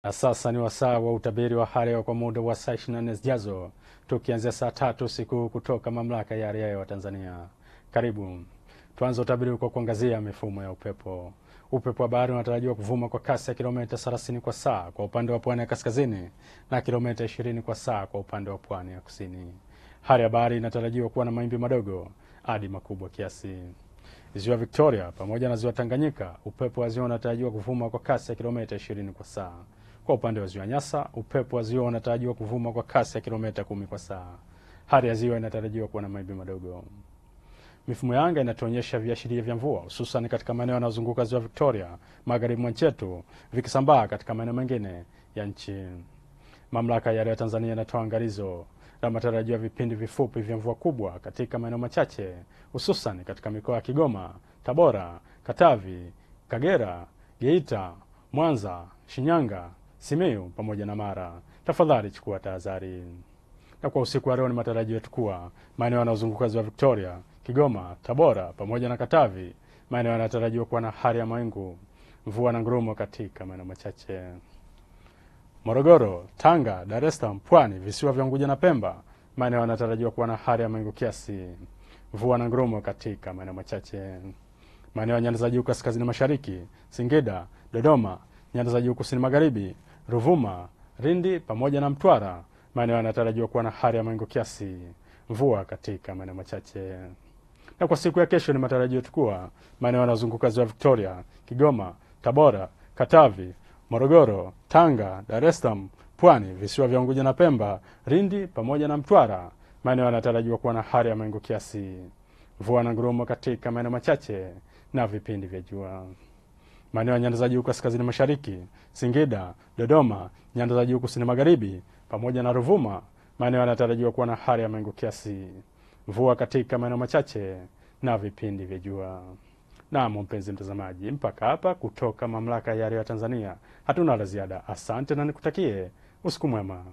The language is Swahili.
Na sasa ni wasaa wa utabiri wa hali ya hewa kwa muda wa saa 24 zijazo, tukianzia saa 3 usiku kutoka Mamlaka ya Hali ya Hewa Tanzania. Karibu. Tuanze utabiri kwa kuangazia mifumo ya upepo. Upepo wa bahari unatarajiwa kuvuma kwa kasi ya kilomita 30 kwa saa kwa upande wa pwani ya kaskazini na kilomita 20 kwa saa kwa upande wa pwani ya kusini. Hali ya bahari inatarajiwa kuwa na mawimbi madogo hadi makubwa kiasi. Ziwa Victoria pamoja na Ziwa Tanganyika, upepo wa ziwa unatarajiwa kuvuma kwa kasi ya kilomita 20 kwa saa. Kwa upande wa Ziwa Nyasa, upepo wa ziwa unatarajiwa kuvuma kwa kasi ya kilomita 10 kwa saa. Hali ya ziwa inatarajiwa kuwa na mawimbi madogo. Mifumo ya anga inatuonyesha viashiria vya mvua hususan katika maeneo yanayozunguka Ziwa Victoria, magharibi mwa nchi yetu, vikisambaa katika maeneo mengine ya nchi. Mamlaka ya Hali ya Hewa Tanzania inatoa angalizo la matarajio ya vipindi vifupi vya mvua kubwa katika maeneo machache hususan katika mikoa ya Kigoma, Tabora, Katavi, Kagera, Geita, Mwanza, Shinyanga, Simiyu pamoja na Mara. Tafadhali chukua tahadhari. Na kwa usiku wa leo ni matarajio yetu kuwa maeneo yanayozunguka Ziwa Victoria, Kigoma, Tabora pamoja na Katavi, maeneo yanatarajiwa kuwa na hali ya mawingu, mvua na ngurumo katika maeneo machache. Morogoro, Tanga, Dar es Salaam, Pwani, visiwa vya Unguja na Pemba, maeneo yanatarajiwa kuwa na hali ya mawingu kiasi, mvua na ngurumo katika maeneo machache. Maeneo ya nyanda za juu kaskazini mashariki, Singida, Dodoma, nyanda za juu kusini magharibi, Ruvuma, Lindi pamoja na Mtwara, maeneo yanatarajiwa kuwa na hali ya mawingu kiasi, mvua katika maeneo machache. Na kwa siku ya kesho ni matarajio yetu kuwa maeneo yanayozunguka Ziwa Victoria, Kigoma, Tabora, Katavi, Morogoro, Tanga, Dar es Salaam, Pwani, visiwa vya Unguja na Pemba, Lindi pamoja na Mtwara, maeneo yanatarajiwa kuwa na hali ya mawingu kiasi, mvua na ngurumo katika maeneo machache na vipindi vya jua. Maeneo ya nyanda za juu kaskazini mashariki, Singida, Dodoma, nyanda za juu kusini magharibi pamoja na Ruvuma, maeneo yanatarajiwa kuwa na hali ya mawingu kiasi, mvua katika maeneo machache na vipindi vya jua. Na mpenzi mtazamaji, mpaka hapa kutoka Mamlaka ya Hali ya Hewa Tanzania hatuna la ziada. Asante na nikutakie usiku mwema.